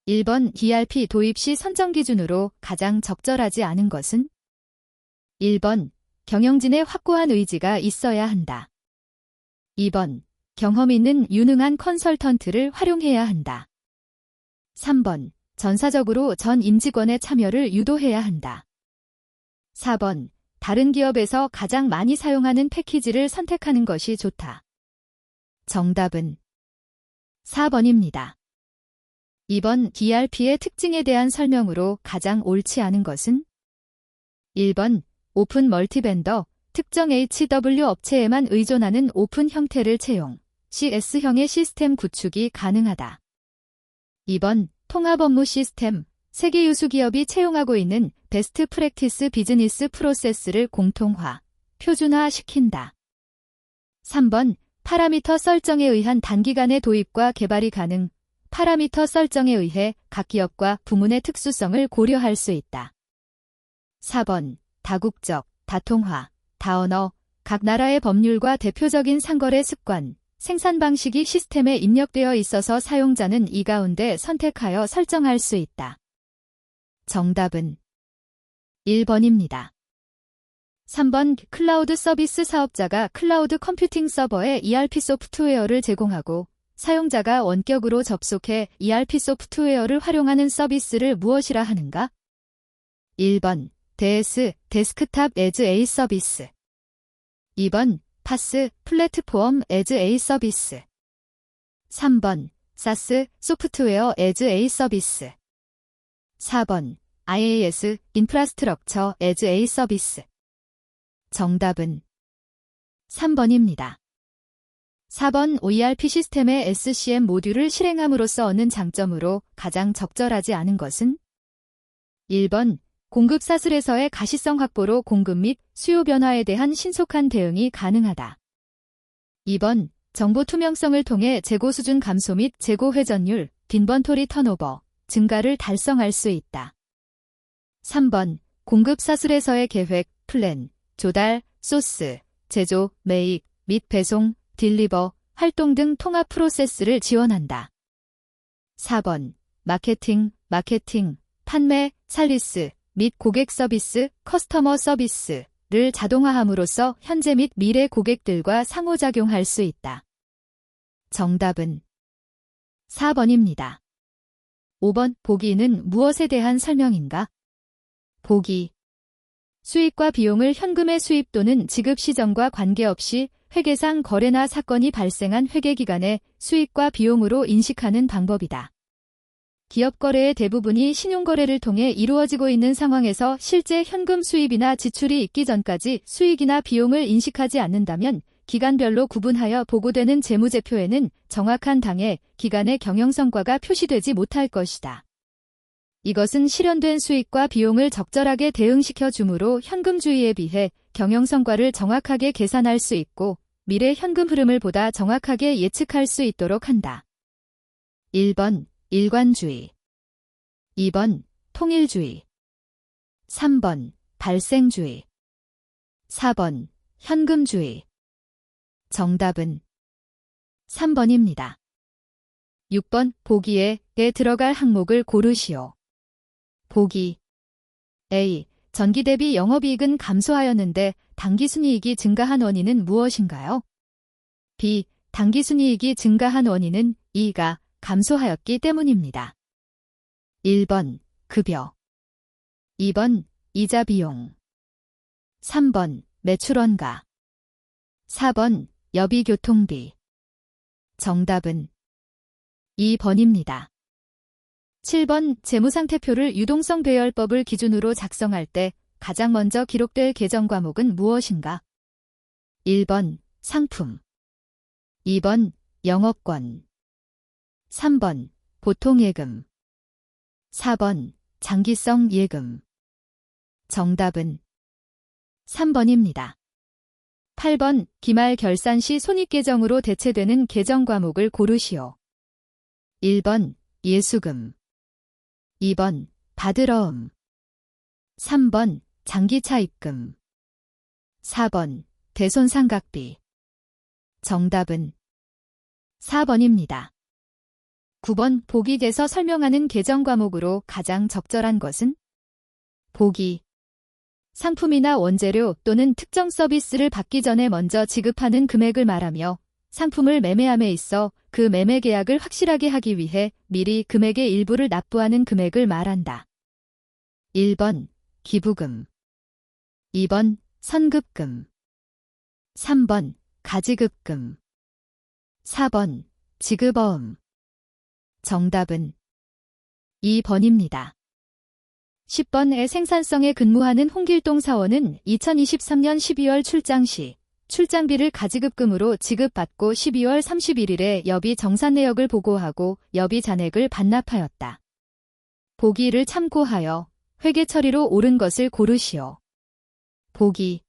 1번 ERP 도입 시 선정 기준으로 가장 적절하지 않은 것은? 1번 경영진의 확고한 의지가 있어야 한다. 2번 경험 있는 유능한 컨설턴트를 활용해야 한다. 3번 전사적으로 전 임직원의 참여를 유도해야 한다. 4번 다른 기업에서 가장 많이 사용하는 패키지를 선택하는 것이 좋다. 정답은 4번입니다. 2번 ERP의 특징에 대한 설명으로 가장 옳지 않은 것은? 1번 오픈 멀티벤더, 특정 HW 업체에만 의존하는 오픈 형태를 채용, CS형의 시스템 구축이 가능하다. 2번 통합 업무 시스템, 세계 유수 기업이 채용하고 있는 베스트 프랙티스 비즈니스 프로세스를 공통화, 표준화시킨다. 3번 파라미터 설정에 의한 단기간의 도입과 개발이 가능, 파라미터 설정에 의해 각 기업과 부문의 특수성을 고려할 수 있다. 4번 다국적, 다통화, 다언어, 각 나라의 법률과 대표적인 상거래 습관, 생산 방식이 시스템에 입력되어 있어서 사용자는 이 가운데 선택하여 설정할 수 있다. 정답은 1번입니다. 3번 클라우드 서비스 사업자가 클라우드 컴퓨팅 서버에 ERP 소프트웨어를 제공하고 사용자가 원격으로 접속해 ERP 소프트웨어를 활용하는 서비스를 무엇이라 하는가? 1번 DS, 데스크탑 as a 서비스. 2번 파스, 플랫폼 as a 서비스. 3번 SaaS, 소프트웨어 as a 서비스. 4번 IaaS, 인프라스트럭처 as a 서비스. 정답은 3번입니다. 4번 ERP 시스템의 SCM 모듈을 실행함으로써 얻는 장점으로 가장 적절하지 않은 것은? 1번 공급 사슬에서의 가시성 확보로 공급 및 수요 변화에 대한 신속한 대응이 가능하다. 2번 정보 투명성을 통해 재고 수준 감소 및 재고 회전율, 인벤토리 턴오버, 증가를 달성할 수 있다. 3번 공급 사슬에서의 계획, 플랜, 조달, 소스, 제조, 매입 및 배송, 딜리버, 활동 등 통합 프로세스를 지원한다. 4번 마케팅, 판매, 살리스 및 고객 서비스, 커스터머 서비스를 자동화함으로써 현재 및 미래 고객들과 상호작용할 수 있다. 정답은 4번입니다. 5번 보기는 무엇에 대한 설명인가? 보기 수익과 비용을 현금의 수입 또는 지급 시점과 관계없이 회계상 거래나 사건이 발생한 회계기간에 수익과 비용으로 인식하는 방법이다. 기업 거래의 대부분이 신용거래를 통해 이루어지고 있는 상황에서 실제 현금 수입이나 지출이 있기 전까지 수익이나 비용을 인식하지 않는다면 기간별로 구분하여 보고되는 재무제표에는 정확한 당해, 기간의 경영성과가 표시되지 못할 것이다. 이것은 실현된 수익과 비용을 적절하게 대응시켜 주므로 현금주의에 비해 경영성과를 정확하게 계산할 수 있고 미래 현금 흐름을 보다 정확하게 예측할 수 있도록 한다. 1번 일관주의, 2번 통일주의, 3번 발생주의, 4번 현금주의. 정답은 3번입니다. 6번 보기에 들어갈 항목을 고르시오. 보기 A. 전기 대비 영업이익은 감소하였는데 당기순이익이 증가한 원인은 무엇인가요? B. 당기순이익이 증가한 원인은 이익가 감소하였기 때문입니다. 1번 급여, 2번 이자 비용, 3번 매출원가, 4번 여비교통비. 정답은 2번입니다. 7번 재무상태표를 유동성 배열법을 기준으로 작성할 때 가장 먼저 기록될 계정 과목은 무엇인가? 1번 상품, 2번 영업권, 3번 보통예금, 4번 장기성 예금. 정답은 3번입니다. 8번 기말 결산 시 손익계정으로 대체되는 계정 과목을 고르시오. 1번 예수금, 2번 받으러음, 3번 장기차입금, 4번 대손상각비. 정답은 4번입니다. 9번 보기 돼서 설명하는 계정 과목으로 가장 적절한 것은? 보기. 상품이나 원재료 또는 특정 서비스를 받기 전에 먼저 지급하는 금액을 말하며 상품을 매매함에 있어 그 매매 계약을 확실하게 하기 위해 미리 금액의 일부를 납부하는 금액을 말한다. 1번 기부금, 2번 선급금, 3번 가지급금, 4번 지급어음. 정답은 2번입니다. 10번의 생산성에 근무하는 홍길동 사원은 2023년 12월 출장 시 출장비를 가지급금으로 지급받고 12월 31일에 여비 정산 내역을 보고하고 여비 잔액을 반납하였다. 보기를 참고하여 회계 처리로 옳은 것을 고르시오. 보기.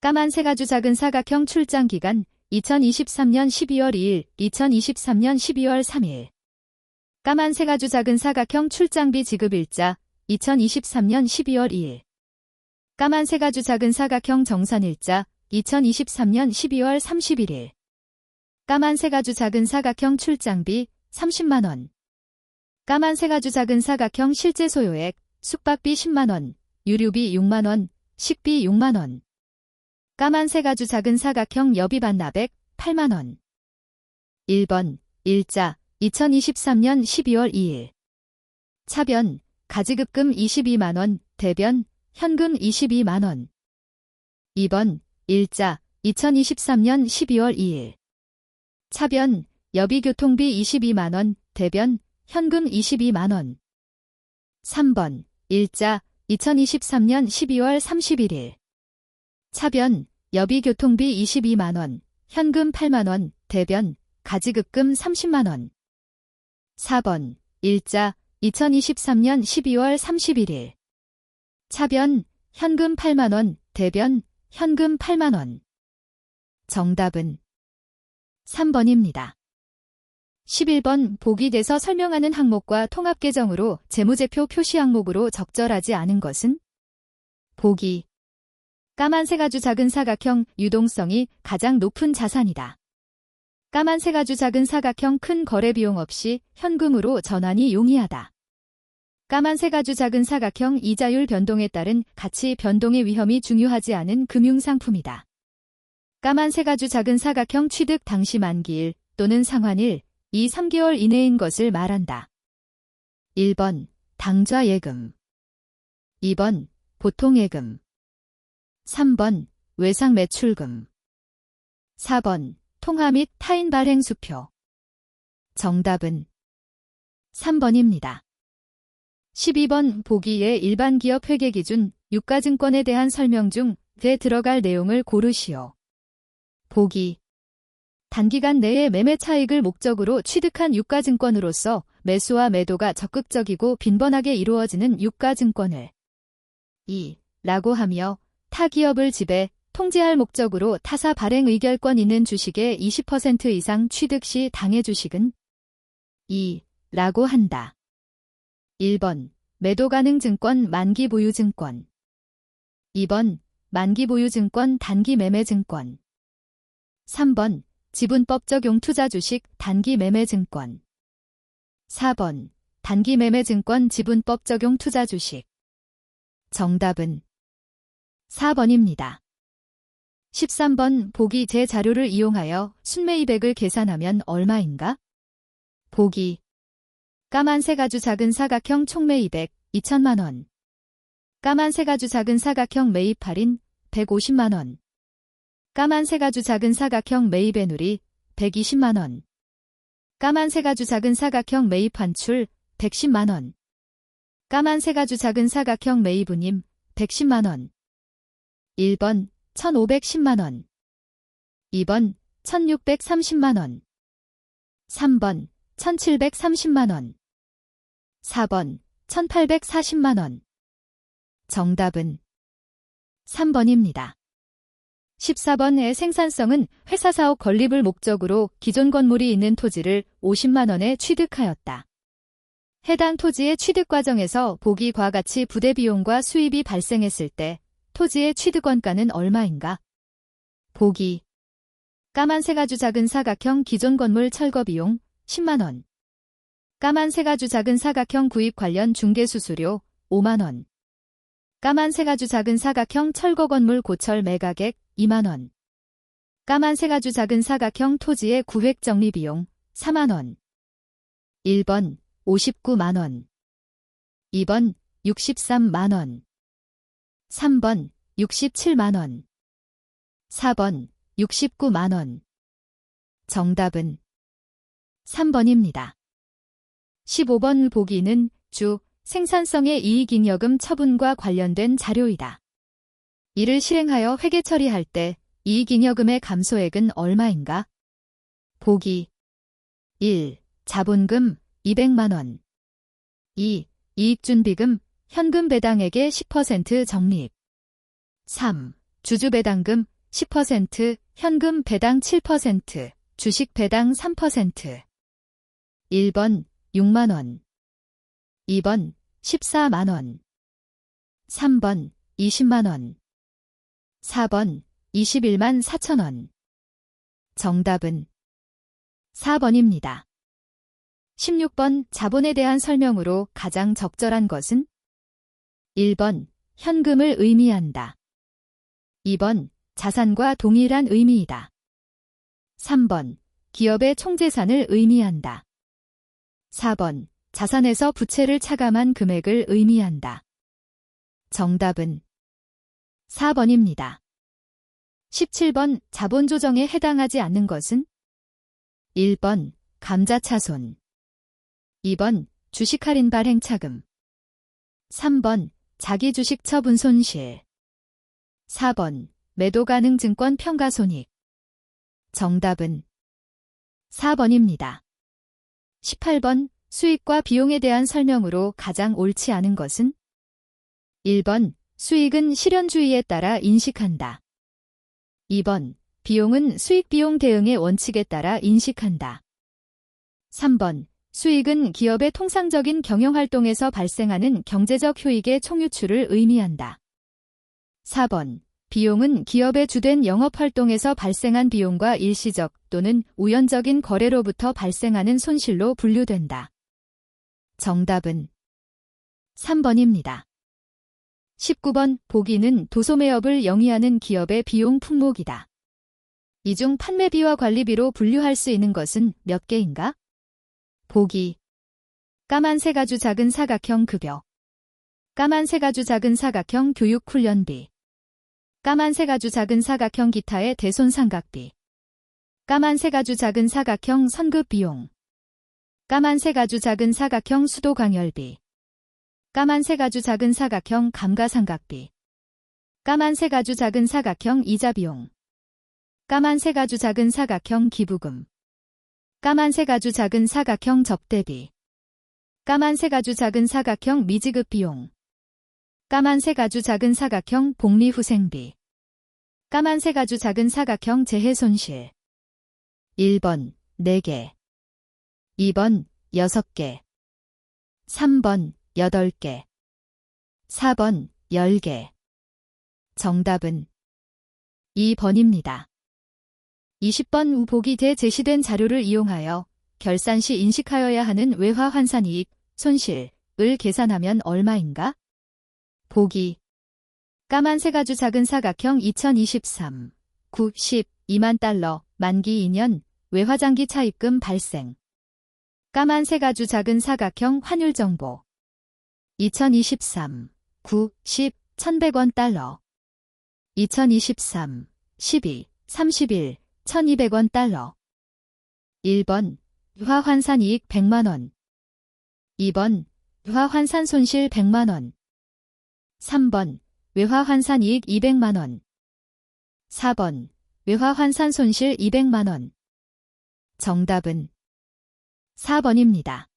까만색 아주 작은 사각형 출장 기간 2023년 12월 2일, 2023년 12월 3일. 까만색 아주 작은 사각형 출장비 지급일자 2023년 12월 2일. 까만색 아주 작은 사각형 정산일자 2023년 12월 31일. 까만색 아주 작은 사각형 출장비 30만원. 까만색 아주 작은 사각형 실제 소요액 숙박비 10만원, 유류비 6만원, 식비 6만원. 까만색 아주 작은 사각형 여비 반납액 8만원. 1번 일자 2023년 12월 2일. 차변 가지급금 22만원, 대변 현금 22만원. 2번 일자 2023년 12월 2일. 차변 여비교통비 22만원, 대변 현금 22만원. 3번 일자 2023년 12월 31일. 차변 여비교통비 22만원, 현금 8만원, 대변 가지급금 30만원. 4번 일자 2023년 12월 31일. 차변 현금 8만원, 대변 현금 8만원. 정답은 3번입니다. 11번 보기 돼서 설명하는 항목과 통합계정으로 재무제표 표시 항목으로 적절하지 않은 것은? 보기. 까만색 아주 작은 사각형 유동성이 가장 높은 자산이다. 까만색 아주 작은 사각형 큰 거래 비용 없이 현금으로 전환이 용이하다. 까만색 아주 작은 사각형 이자율 변동에 따른 가치 변동의 위험이 중요하지 않은 금융상품이다. 까만색 아주 작은 사각형 취득 당시 만기일 또는 상환일 2-3개월 이내인 것을 말한다. 1번 당좌예금, 2번 보통예금, 3번 외상매출금, 4번 통화 및 타인 발행 수표. 정답은 3번입니다. 12번 보기의 일반 기업 회계 기준 유가증권에 대한 설명 중에 들어갈 내용을 고르시오. 보기. 단기간 내에 매매 차익을 목적으로 취득한 유가증권으로서 매수와 매도가 적극적이고 빈번하게 이루어지는 유가증권을 2라고 하며 타 기업을 지배, 통제할 목적으로 타사 발행 의결권 있는 주식의 20% 이상 취득 시 당해 주식은 2라고 한다. 1번 매도 가능 증권 만기 보유 증권, 2번 만기 보유 증권 단기 매매 증권, 3번 지분법 적용 투자 주식 단기 매매 증권, 4번 단기 매매 증권 지분법 적용 투자 주식. 정답은 4번입니다. 13번 보기 제 자료를 이용하여 순매입액을 계산하면 얼마인가? 보기. 까만색 아주 작은 사각형 총매입액 2천만원. 까만색 아주 작은 사각형 매입 할인 150만원. 까만색 아주 작은 사각형 매입의 누리 120만원. 까만색 아주 작은 사각형 매입 환출 110만원. 까만색 아주 작은 사각형 매입 운임 110만원. 1번 1510만원, 2번 1630만원, 3번 1730만원, 4번 1840만원. 정답은 3번입니다. 14번의 생산성은 회사 사업 건립을 목적으로 기존 건물이 있는 토지를 50만원에 취득하였다. 해당 토지의 취득 과정에서 보기과 같이 부대 비용과 수입이 발생했을 때 토지의 취득원가는 얼마인가? 보기. 까만색 아주 작은 사각형 기존 건물 철거 비용 10만원. 까만 새가주 작은 사각형 구입 관련 중개수수료 5만원. 까만 새가주 작은 사각형 철거 건물 고철 매가액 2만원. 까만 새가주 작은 사각형 토지의 구획 정리 비용 4만원. 1번 59만원. 2번 63만원. 3번 67만원. 4번 69만원. 정답은 3번입니다. 15번 보기는 주 생산성의 이익잉여금 처분과 관련된 자료이다. 이를 실행하여 회계 처리할 때 이익잉여금의 감소액은 얼마인가? 보기 1. 자본금 200만원. 2. 이익준비금 현금 배당액의 10% 적립. 3. 주주배당금 10%, 현금 배당 7%, 주식 배당 3%. 1번 6만원. 2번 14만원. 3번 20만원. 4번 21만 4천원. 정답은 4번입니다. 16번 자본에 대한 설명으로 가장 적절한 것은? 1번 현금을 의미한다. 2번 자산과 동일한 의미이다. 3번 기업의 총재산을 의미한다. 4번 자산에서 부채를 차감한 금액을 의미한다. 정답은 4번입니다. 17번 자본 조정에 해당하지 않는 것은? 1번 감자차손. 2번 주식 할인 발행 차금. 3번 자기 주식 처분 손실. 4번 매도 가능 증권 평가 손익. 정답은 4번입니다. 18번 수익과 비용에 대한 설명으로 가장 옳지 않은 것은? 1번 수익은 실현주의에 따라 인식한다. 2번 비용은 수익비용 대응의 원칙에 따라 인식한다. 3번 수익은 기업의 통상적인 경영활동에서 발생하는 경제적 효익의 총유출을 의미한다. 4번 비용은 기업의 주된 영업활동에서 발생한 비용과 일시적 또는 우연적인 거래로부터 발생하는 손실로 분류된다. 정답은 3번입니다. 19번 보기는 도소매업을 영위하는 기업의 비용 품목이다. 이 중 판매비와 관리비로 분류할 수 있는 것은 몇 개인가? 보기 까만 새가주 작은 사각형 급여. 까만 새가주 작은 사각형 교육 훈련비. 까만 새가주 작은 사각형 기타의 대손상각비. 까만 새가주 작은 사각형 선급 비용. 까만 새가주 작은 사각형 수도 광열비. 까만 새가주 작은 사각형 감가상각비. 까만 새가주 작은 사각형 이자 비용. 까만 새가주 작은 사각형 기부금. 까만 새가주 작은 사각형 접대비. 까만 새가주 작은 사각형 미지급 비용. 까만 새가주 작은 사각형 복리후생비. 까만 새가주 작은 사각형 재해손실. 1번 4개. 2번 6개. 3번 8개. 4번 10개. 정답은 2번입니다. 20번 보기에 제시된 자료를 이용하여 결산 시 인식하여야 하는 외화환산이익, 손실을 계산하면 얼마인가? 보기 까만 새가주 작은 사각형 2023 9 10 2만 달러 만기 2년 외화장기 차입금 발생. 까만 새가주 작은 사각형 환율 정보 2023 9 10 1100원 달러 2023 12 31 1200원 달러. 1번 유화환산이익 100만원. 2번 유화환산 손실 100만원. 3번 외화환산이익 200만원. 4번 외화환산 손실 200만원. 정답은 4번입니다.